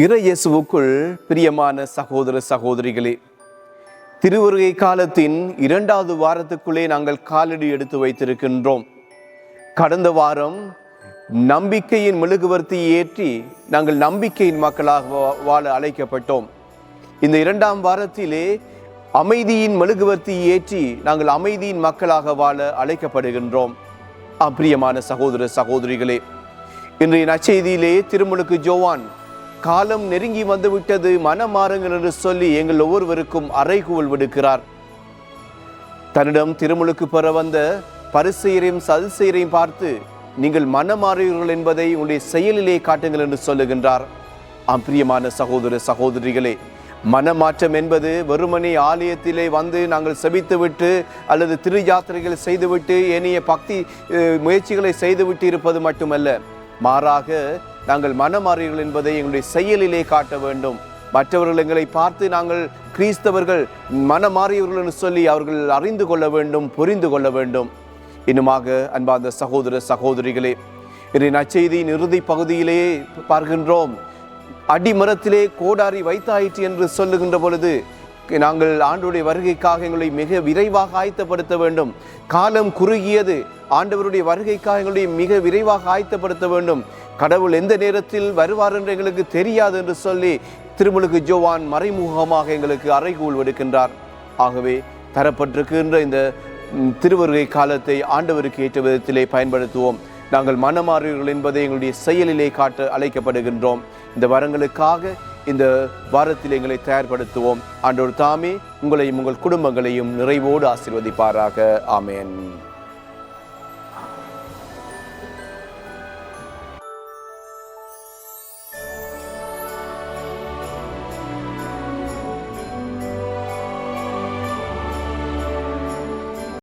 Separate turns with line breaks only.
இறையேசுவுக்குள் பிரியமான சகோதர சகோதரிகளே, திருவருகை காலத்தின் 2வது வாரத்துக்குள்ளே நாங்கள் காலடி எடுத்து வைத்திருக்கின்றோம். கடந்த வாரம் நம்பிக்கையின் மெழுகுவர்த்தியை ஏற்றி நாங்கள் நம்பிக்கையின் மக்களாக வாழ அழைக்கப்பட்டோம். இந்த 2ஆம் வாரத்திலே அமைதியின் மெழுகுவர்த்தியை ஏற்றி நாங்கள் அமைதியின் மக்களாக வாழ அழைக்கப்படுகின்றோம். பிரியமான சகோதர சகோதரிகளே, இன்றைய நற்செய்தியிலே திருமுழுக்கு யோவான் காலம் நெருங்கி வந்துவிட்டது, மனம் மாறுங்கள் என்று சொல்லி எங்கள் ஒவ்வொருவருக்கும் அறைகூவல் விடுக்கிறார். தன்னிடம் திருமுழுக்கு பெற வந்த பரிசேயரையும் சதுசேயரையும் பார்த்து, நீங்கள் மனம் மாறுவீர்கள் என்பதை உங்களுடைய செயலிலே காட்டுங்கள் என்று சொல்லுகின்றார். பிரியமான சகோதர சகோதரிகளே, மனமாற்றம் என்பது வெறுமனே ஆலயத்திலே வந்து நாங்கள் செபித்துவிட்டு அல்லது திரு யாத்திரைகள் செய்துவிட்டு ஏனைய பக்தி முயற்சிகளை செய்துவிட்டு இருப்பது மட்டுமல்ல, மாறாக நாங்கள் மனமாறுவீர்கள் என்பதை எங்களுடைய செயலிலே காட்ட வேண்டும். மற்றவர்கள் எங்களை பார்த்து நாங்கள் கிறிஸ்தவர்கள் மனமாறியவர்கள் என்று சொல்லி அவர்கள் அறிந்து கொள்ள வேண்டும், புரிந்து கொள்ள வேண்டும். இன்னுமாக அன்பார்ந்த சகோதர சகோதரிகளே, இன்றைய நற்செய்தியின் இறுதி பகுதியிலே பார்க்கின்றோம், அடிமரத்திலே கோடாரி வைத்தாயிற்று என்று சொல்லுகின்ற பொழுது நாங்கள் ஆண்டவருடைய வருகைக்காக எங்களை மிக விரைவாக ஆயத்தப்படுத்த வேண்டும். காலம் குறுகியது, ஆண்டவருடைய வருகைக்காக எங்களை மிக விரைவாக ஆயத்தப்படுத்த வேண்டும். கடவுள் எந்த நேரத்தில் வருவார் என்று எங்களுக்கு தெரியாது என்று சொல்லி திருமுழுக்கு யோவான் மறைமுகமாக எங்களுக்கு அறைகூவல் விடுக்கின்றார். ஆகவே தரப்பட்டிருக்கின்ற இந்த திருவருகை காலத்தை ஆண்டவருக்கு ஏற்ற விதத்திலே பயன்படுத்துவோம். நாங்கள் மனமாறுவீர்கள் என்பதை எங்களுடைய செயலிலே காட்ட அழைக்கப்படுகின்றோம். இந்த வரங்களுக்காக இந்த வாரத்தில் எங்களை தயார்படுத்துவோம். ஆண்டவர் தாமே உங்களையும் உங்கள் குடும்பங்களையும் நிறைவோடு ஆசீர்வதிப்பாராக. ஆமென்.